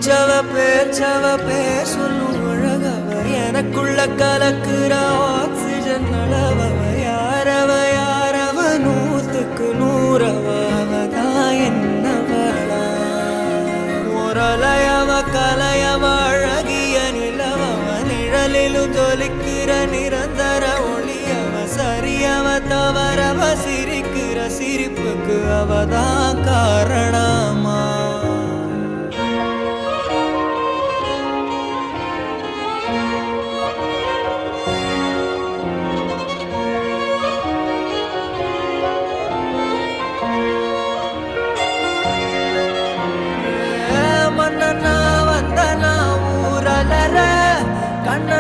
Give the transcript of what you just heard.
பேச்சவ பேர் சொல்லும் அழகவ எனக்குள்ள கலக்குற ஆக்சிஜன் அளவவ யாரவ நூத்துக்கு நூறவதான் என்னவளா முரலையவ கலையவ அழகிய நிலவவ நிழலிலும் தொலிக்கிற நிரந்தர ஒளியவ சரியவ தவறவ சிரிக்கிற சிரிப்புக்கு அவதான் காரணமா கண்ண